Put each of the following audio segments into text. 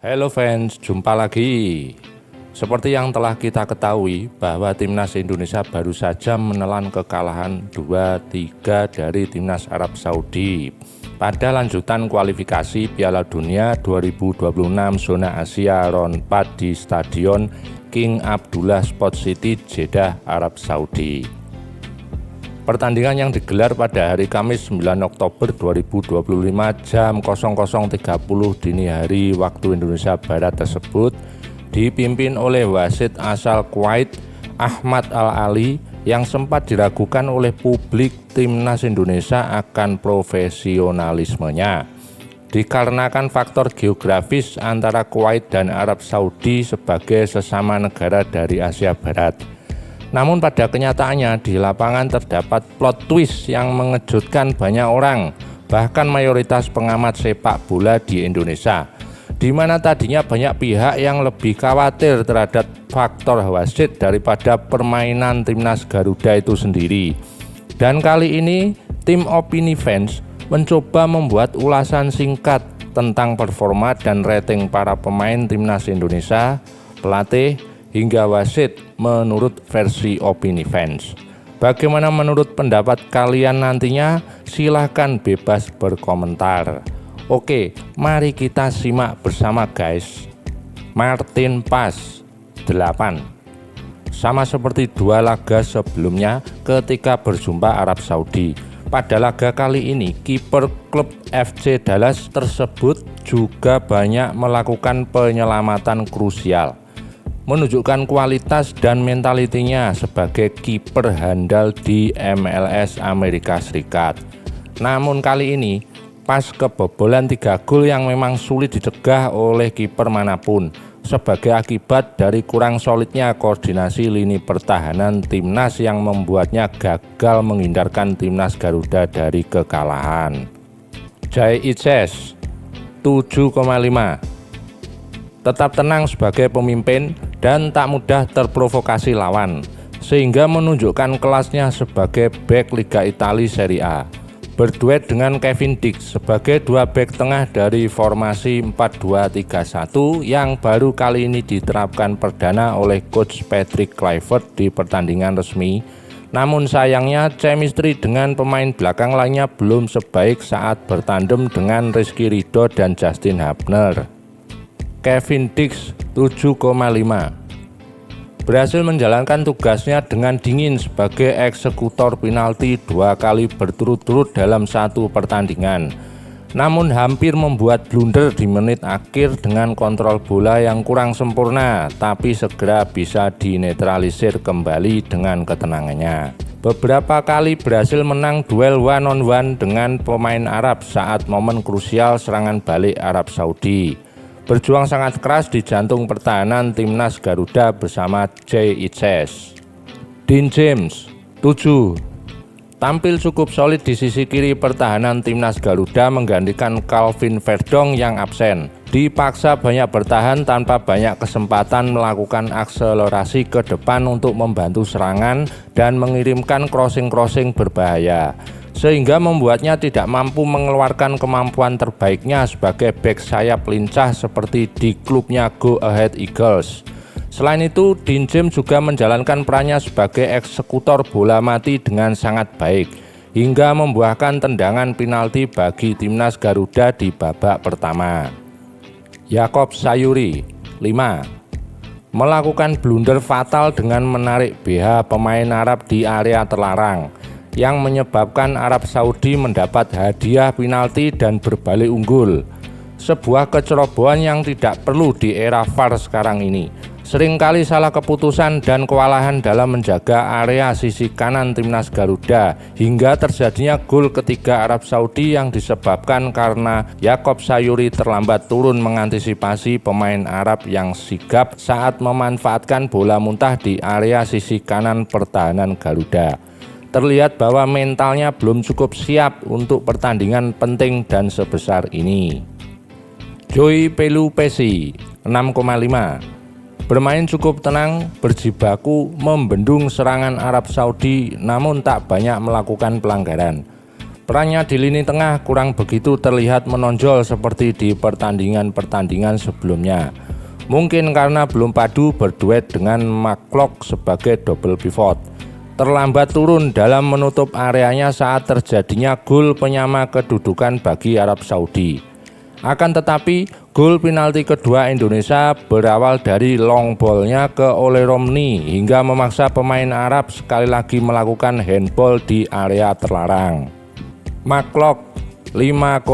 Halo fans, jumpa lagi. Seperti yang telah kita ketahui bahwa Timnas Indonesia baru saja menelan kekalahan 2-3 dari Timnas Arab Saudi pada lanjutan kualifikasi Piala Dunia 2026 zona Asia round 4 di Stadion King Abdullah Sports City, Jeddah, Arab Saudi. Pertandingan yang digelar pada hari Kamis 9 Oktober 2025 jam 00.30 dini hari waktu Indonesia Barat tersebut dipimpin oleh wasit asal Kuwait Ahmad Al-Ali yang sempat diragukan oleh publik Timnas Indonesia akan profesionalismenya dikarenakan faktor geografis antara Kuwait dan Arab Saudi sebagai sesama negara dari Asia Barat. Namun pada kenyataannya di lapangan terdapat plot twist yang mengejutkan banyak orang, bahkan mayoritas pengamat sepak bola di Indonesia, di mana tadinya banyak pihak yang lebih khawatir terhadap faktor wasit daripada permainan Timnas Garuda itu sendiri. Dan kali ini tim Opini Fans mencoba membuat ulasan singkat tentang performa dan rating para pemain Timnas Indonesia, pelatih, hingga wasit menurut versi Opini Fans. Bagaimana menurut pendapat kalian nantinya? Silahkan bebas berkomentar. Oke, mari kita simak bersama guys. Martin Paes 8. Sama seperti dua laga sebelumnya ketika berjumpa Arab Saudi. Pada laga kali ini, kiper klub FC Dallas tersebut juga banyak melakukan penyelamatan krusial, menunjukkan kualitas dan mentalitinya sebagai kiper handal di MLS Amerika Serikat. Namun kali ini pas kebobolan 3 gol yang memang sulit dicegah oleh kiper manapun sebagai akibat dari kurang solidnya koordinasi lini pertahanan timnas yang membuatnya gagal menghindarkan Timnas Garuda dari kekalahan. Jay Ices 7,5. Tetap tenang sebagai pemimpin dan tak mudah terprovokasi lawan, sehingga menunjukkan kelasnya sebagai bek Liga Italia Serie A. Berduet dengan Kevin Dix sebagai dua bek tengah dari formasi 4-2-3-1 yang baru kali ini diterapkan perdana oleh Coach Patrick Kluivert di pertandingan resmi. Namun sayangnya chemistry dengan pemain belakang lainnya belum sebaik saat bertandem dengan Rizky Ridho dan Justin Hubner. Kevin Dix 7,5 berhasil menjalankan tugasnya dengan dingin sebagai eksekutor penalti 2 kali berturut-turut dalam satu pertandingan. Namun hampir membuat blunder di menit akhir dengan kontrol bola yang kurang sempurna, tapi segera bisa dinetralisir kembali dengan ketenangannya. Beberapa kali berhasil menang duel one on one dengan pemain Arab saat momen krusial serangan balik Arab Saudi. Berjuang sangat keras di jantung pertahanan Timnas Garuda bersama Jay Ices. Dean James 7. Tampil cukup solid di sisi kiri pertahanan Timnas Garuda menggantikan Calvin Verdong yang absen. Dipaksa banyak bertahan tanpa banyak kesempatan melakukan akselerasi ke depan untuk membantu serangan dan mengirimkan crossing-crossing berbahaya, sehingga membuatnya tidak mampu mengeluarkan kemampuan terbaiknya sebagai bek sayap lincah seperti di klubnya Go Ahead Eagles. Selain itu, Dean James juga menjalankan perannya sebagai eksekutor bola mati dengan sangat baik, hingga membuahkan tendangan penalti bagi Timnas Garuda di babak pertama. Yakob Sayuri 5. Melakukan blunder fatal dengan menarik BH pemain Arab di area terlarang, yang menyebabkan Arab Saudi mendapat hadiah penalti dan berbalik unggul. Sebuah kecerobohan yang tidak perlu di era VAR sekarang ini. Seringkali salah keputusan dan kewalahan dalam menjaga area sisi kanan Timnas Garuda hingga terjadinya gol ketiga Arab Saudi yang disebabkan karena Yakob Sayuri terlambat turun mengantisipasi pemain Arab yang sigap saat memanfaatkan bola muntah di area sisi kanan pertahanan Garuda. Terlihat bahwa mentalnya belum cukup siap untuk pertandingan penting dan sebesar ini. Joy Pelupesi 6,5. Bermain cukup tenang, berjibaku, membendung serangan Arab Saudi namun tak banyak melakukan pelanggaran. Perannya di lini tengah kurang begitu terlihat menonjol seperti di pertandingan-pertandingan sebelumnya. Mungkin karena belum padu berduet dengan McClough sebagai double pivot. Terlambat turun dalam menutup areanya saat terjadinya gol penyama kedudukan bagi Arab Saudi. Akan tetapi, gol penalti kedua Indonesia berawal dari long ball-nya ke Ole Romney hingga memaksa pemain Arab sekali lagi melakukan handball di area terlarang. McClough 5,5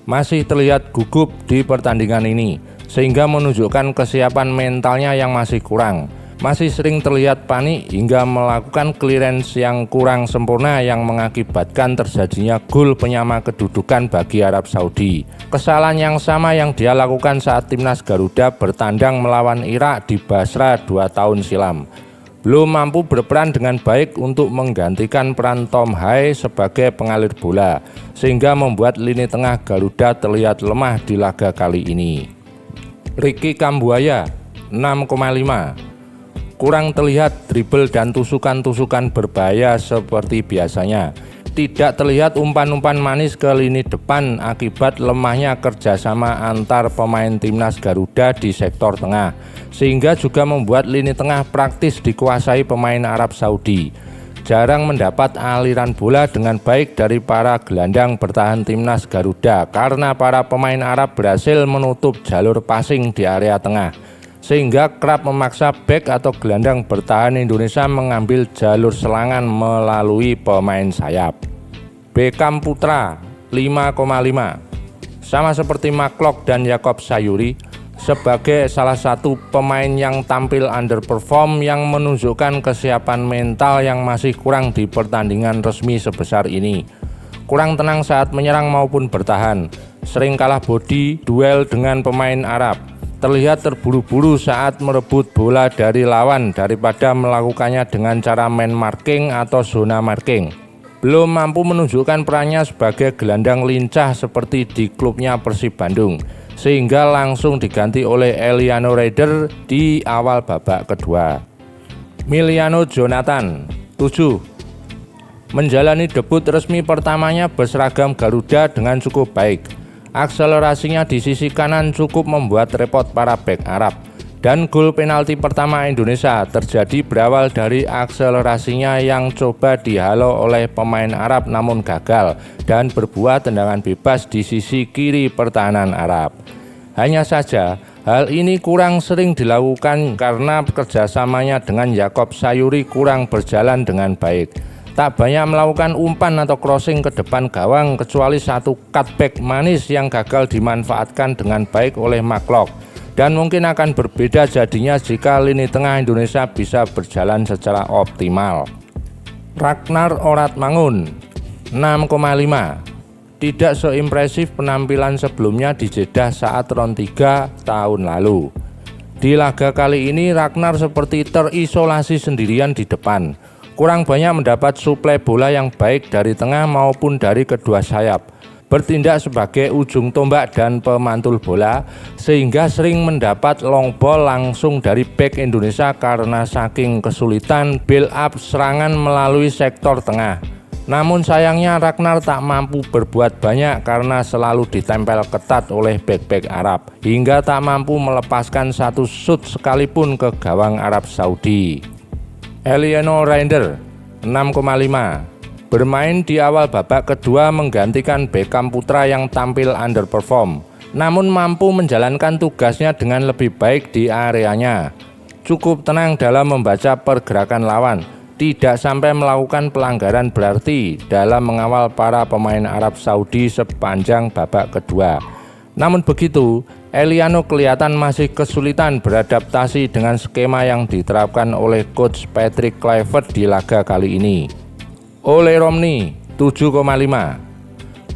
masih terlihat gugup di pertandingan ini, sehingga menunjukkan kesiapan mentalnya yang masih kurang. Masih sering terlihat panik hingga melakukan clearance yang kurang sempurna yang mengakibatkan terjadinya gol penyama kedudukan bagi Arab Saudi. Kesalahan yang sama yang dia lakukan saat timnas Garuda bertandang melawan Irak di Basra 2 tahun silam. Belum mampu berperan dengan baik untuk menggantikan peran Tom Haye sebagai pengalir bola, sehingga membuat lini tengah Garuda terlihat lemah di laga kali ini. Ricky Kambuaya 6,5 kurang terlihat dribble dan tusukan-tusukan berbahaya seperti biasanya. Tidak terlihat umpan-umpan manis ke lini depan akibat lemahnya kerjasama antar pemain timnas Garuda di sektor tengah, sehingga juga membuat lini tengah praktis dikuasai pemain Arab Saudi. Jarang mendapat aliran bola dengan baik dari para gelandang bertahan timnas Garuda karena para pemain Arab berhasil menutup jalur passing di area tengah, sehingga kerap memaksa bek atau gelandang bertahan Indonesia mengambil jalur serangan melalui pemain sayap. Beckham Putra 5,5 sama seperti McClough dan Yaakob Sayuri sebagai salah satu pemain yang tampil underperform yang menunjukkan kesiapan mental yang masih kurang di pertandingan resmi sebesar ini. Kurang tenang saat menyerang maupun bertahan, sering kalah body duel dengan pemain Arab. Terlihat terburu-buru saat merebut bola dari lawan daripada melakukannya dengan cara man marking atau zona marking. Belum mampu menunjukkan perannya sebagai gelandang lincah seperti di klubnya Persib Bandung, sehingga langsung diganti oleh Eliano Raider di awal babak kedua. Miliano Jonathan 7 menjalani debut resmi pertamanya berseragam Garuda dengan cukup baik. Akselerasinya di sisi kanan cukup membuat repot para bek Arab, dan gol penalti pertama Indonesia terjadi berawal dari akselerasinya yang coba dihalau oleh pemain Arab namun gagal dan berbuah tendangan bebas di sisi kiri pertahanan Arab. Hanya saja hal ini kurang sering dilakukan karena kerjasamanya dengan Yaakob Sayuri kurang berjalan dengan baik. Tak banyak melakukan umpan atau crossing ke depan gawang kecuali satu cutback manis yang gagal dimanfaatkan dengan baik oleh McClough, dan mungkin akan berbeda jadinya jika lini tengah Indonesia bisa berjalan secara optimal. Ragnar Oratmangun 6,5 tidak seimpresif penampilan sebelumnya di Jeddah saat round 3 tahun lalu. Di laga kali ini Ragnar seperti terisolasi sendirian di depan. Kurang banyak mendapat suplai bola yang baik dari tengah maupun dari kedua sayap. Bertindak sebagai ujung tombak dan pemantul bola, sehingga sering mendapat long ball langsung dari bek Indonesia karena saking kesulitan build up serangan melalui sektor tengah. Namun sayangnya Ragnar tak mampu berbuat banyak karena selalu ditempel ketat oleh bek-bek Arab, hingga tak mampu melepaskan satu shoot sekalipun ke gawang Arab Saudi. Eliano Raider 6,5 bermain di awal babak kedua menggantikan Beckham Putra yang tampil underperform, namun mampu menjalankan tugasnya dengan lebih baik di areanya. Cukup tenang dalam membaca pergerakan lawan, tidak sampai melakukan pelanggaran berarti dalam mengawal para pemain Arab Saudi sepanjang babak kedua. Namun begitu, Eliano kelihatan masih kesulitan beradaptasi dengan skema yang diterapkan oleh coach Patrick Kluivert di laga kali ini. Ole Romney 7,5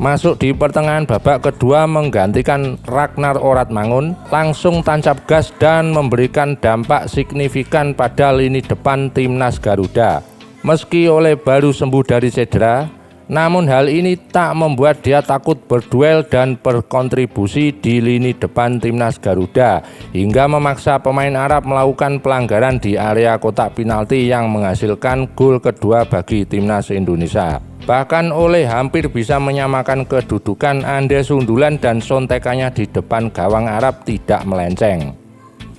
masuk di pertengahan babak kedua menggantikan Ragnar Oratmangun, langsung tancap gas dan memberikan dampak signifikan pada lini depan timnas Garuda. Meski Ole baru sembuh dari cedera, Namun hal ini tak membuat dia takut berduel dan berkontribusi di lini depan timnas Garuda hingga memaksa pemain Arab melakukan pelanggaran di area kotak penalti yang menghasilkan gol kedua bagi timnas Indonesia. Bahkan Oleh hampir bisa menyamakan kedudukan andai sundulan dan sontekannya di depan gawang Arab tidak melenceng.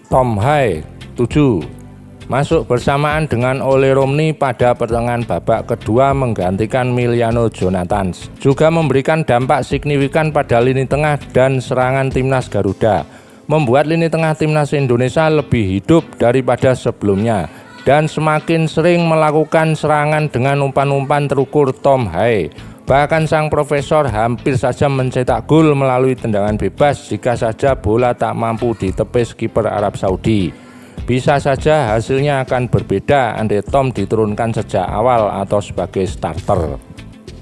Tom Hai 7 masuk bersamaan dengan Ole Romney pada pertengahan babak kedua menggantikan Miliano Jonathans, juga memberikan dampak signifikan pada lini tengah dan serangan timnas Garuda, membuat lini tengah timnas Indonesia lebih hidup daripada sebelumnya dan semakin sering melakukan serangan dengan umpan-umpan terukur Tom Hai. Bahkan sang profesor hampir saja mencetak gol melalui tendangan bebas jika saja bola tak mampu ditepis kiper Arab Saudi. Bisa saja hasilnya akan berbeda andai Tom diturunkan sejak awal atau sebagai starter.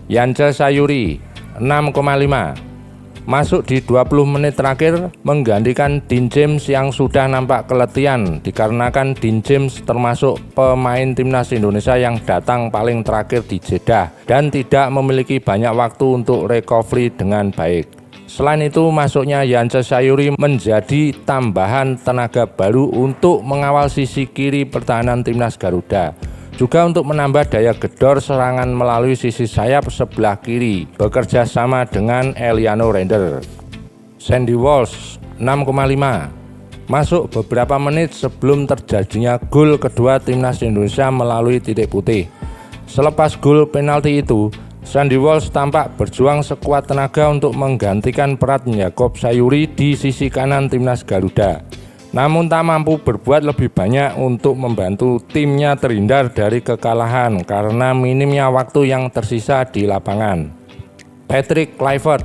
Yance Sayuri 6,5 masuk di 20 menit terakhir menggantikan Dean James yang sudah nampak keletihan dikarenakan Dean James termasuk pemain timnas Indonesia yang datang paling terakhir di Jeddah dan tidak memiliki banyak waktu untuk recovery dengan baik. Selain itu, masuknya Yance Sayuri menjadi tambahan tenaga baru untuk mengawal sisi kiri pertahanan timnas Garuda, juga untuk menambah daya gedor serangan melalui sisi sayap sebelah kiri bekerja sama dengan Eliano Render. Sandy Walsh 6,5 masuk beberapa menit sebelum terjadinya gol kedua timnas Indonesia melalui titik putih. Selepas gol penalti itu, Sandy Walsh tampak berjuang sekuat tenaga untuk menggantikan peran Yakob Sayuri di sisi kanan timnas Garuda. Namun tak mampu berbuat lebih banyak untuk membantu timnya terhindar dari kekalahan karena minimnya waktu yang tersisa di lapangan. Patrick Kluivert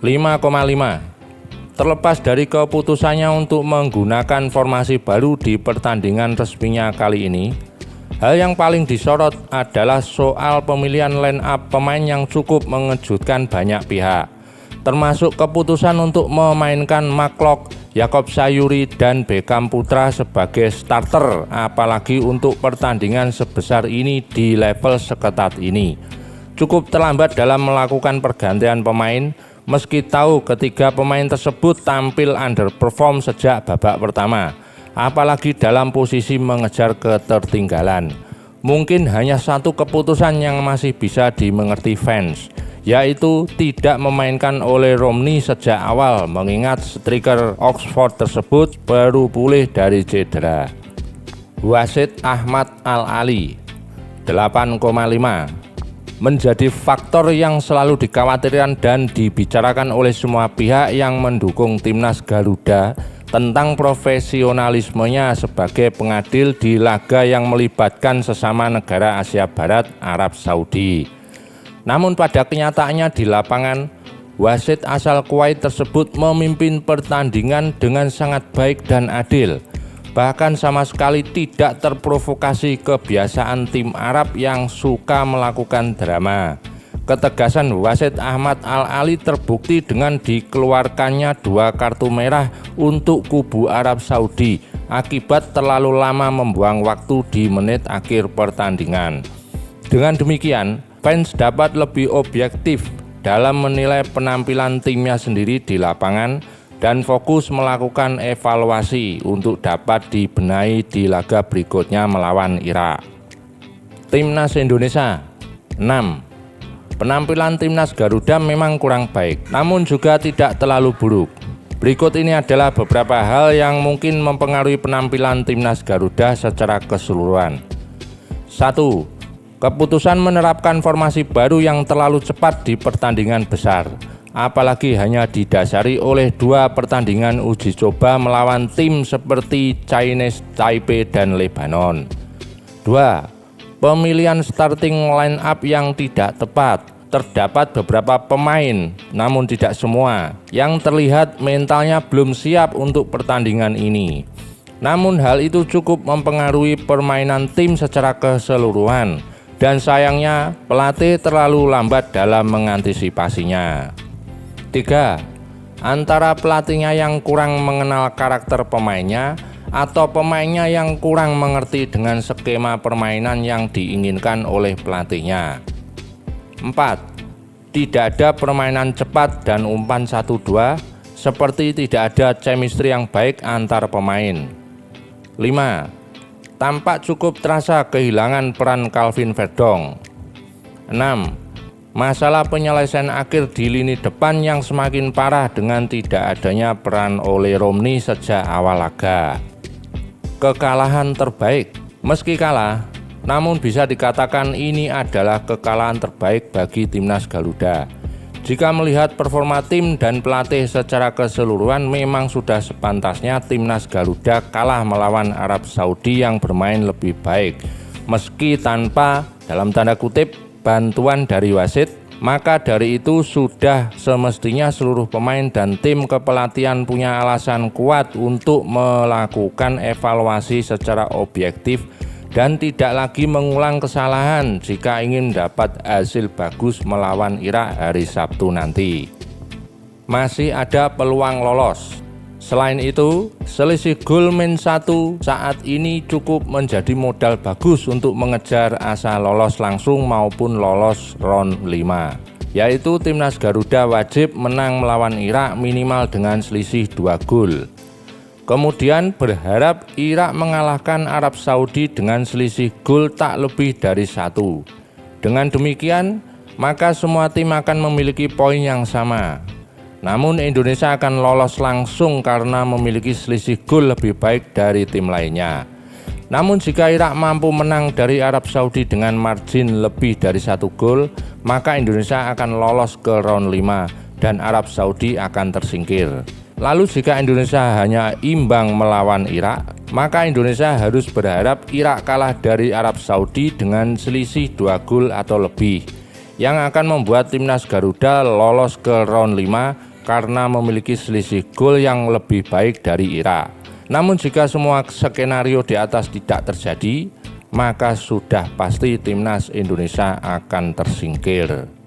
5,5 terlepas dari keputusannya untuk menggunakan formasi baru di pertandingan resminya kali ini, hal yang paling disorot adalah soal pemilihan line up pemain yang cukup mengejutkan banyak pihak, termasuk keputusan untuk memainkan McCulloch, Yakob Sayuri, dan Beckham Putra sebagai starter, apalagi untuk pertandingan sebesar ini di level seketat ini. Cukup terlambat dalam melakukan pergantian pemain, meski tahu ketiga pemain tersebut tampil underperform sejak babak pertama, apalagi dalam posisi mengejar ketertinggalan. Mungkin hanya satu keputusan yang masih bisa dimengerti fans, yaitu tidak memainkan Ole Romney sejak awal mengingat striker Oxford tersebut baru pulih dari cedera. Wasit Ahmad Al-Ali 8,5 menjadi faktor yang selalu dikhawatirkan dan dibicarakan oleh semua pihak yang mendukung timnas Garuda tentang profesionalismenya sebagai pengadil di laga yang melibatkan sesama negara Asia Barat, Arab Saudi. Namun pada kenyataannya di lapangan, wasit asal Kuwait tersebut memimpin pertandingan dengan sangat baik dan adil, bahkan sama sekali tidak terprovokasi kebiasaan tim Arab yang suka melakukan drama. Ketegasan wasit Ahmad Al-Ali terbukti dengan dikeluarkannya 2 kartu merah untuk kubu Arab Saudi akibat terlalu lama membuang waktu di menit akhir pertandingan. Dengan demikian, fans dapat lebih objektif dalam menilai penampilan timnya sendiri di lapangan dan fokus melakukan evaluasi untuk dapat dibenahi di laga berikutnya melawan Irak. Timnas Indonesia 6. Penampilan timnas Garuda memang kurang baik, namun juga tidak terlalu buruk. Berikut ini adalah beberapa hal yang mungkin mempengaruhi penampilan timnas Garuda secara keseluruhan. 1. Keputusan menerapkan formasi baru yang terlalu cepat di pertandingan besar, apalagi hanya didasari oleh 2 pertandingan uji coba melawan tim seperti Chinese Taipei dan Lebanon. 2. Pemilihan starting line up yang tidak tepat. Terdapat beberapa pemain, namun tidak semua, yang terlihat mentalnya belum siap untuk pertandingan ini. Namun hal itu cukup mempengaruhi permainan tim secara keseluruhan, dan sayangnya pelatih terlalu lambat dalam mengantisipasinya. 3. Antara pelatihnya yang kurang mengenal karakter pemainnya atau pemainnya yang kurang mengerti dengan skema permainan yang diinginkan oleh pelatihnya. 4. tidak ada permainan cepat dan umpan 1-2, seperti tidak ada chemistry yang baik antar pemain. 5. Tampak cukup terasa kehilangan peran Calvin Verdong. 6. Masalah penyelesaian akhir di lini depan yang semakin parah dengan tidak adanya peran Ole Romney sejak awal laga. Kekalahan terbaik. Meski kalah, namun bisa dikatakan ini adalah kekalahan terbaik bagi timnas Garuda. Jika melihat performa tim dan pelatih secara keseluruhan, memang sudah sepantasnya timnas Garuda kalah melawan Arab Saudi yang bermain lebih baik. Meski tanpa, dalam tanda kutip, bantuan dari wasit, maka dari itu sudah semestinya seluruh pemain dan tim kepelatihan punya alasan kuat untuk melakukan evaluasi secara objektif dan tidak lagi mengulang kesalahan jika ingin dapat hasil bagus melawan Irak hari Sabtu nanti. Masih ada peluang lolos. Selain itu, selisih gol -1 saat ini cukup menjadi modal bagus untuk mengejar asa lolos langsung maupun lolos round 5. Yaitu timnas Garuda wajib menang melawan Irak minimal dengan selisih 2 gol. Kemudian berharap Irak mengalahkan Arab Saudi dengan selisih gol tak lebih dari 1. Dengan demikian, maka semua tim akan memiliki poin yang sama. Namun Indonesia akan lolos langsung karena memiliki selisih gol lebih baik dari tim lainnya. Namun jika Irak mampu menang dari Arab Saudi dengan margin lebih dari 1 gol, maka Indonesia akan lolos ke round 5 dan Arab Saudi akan tersingkir. Lalu jika Indonesia hanya imbang melawan Irak, maka Indonesia harus berharap Irak kalah dari Arab Saudi dengan selisih 2 gol atau lebih, yang akan membuat timnas Garuda lolos ke round 5 karena memiliki selisih gol yang lebih baik dari Irak. Namun jika semua skenario di atas tidak terjadi, maka sudah pasti timnas Indonesia akan tersingkir.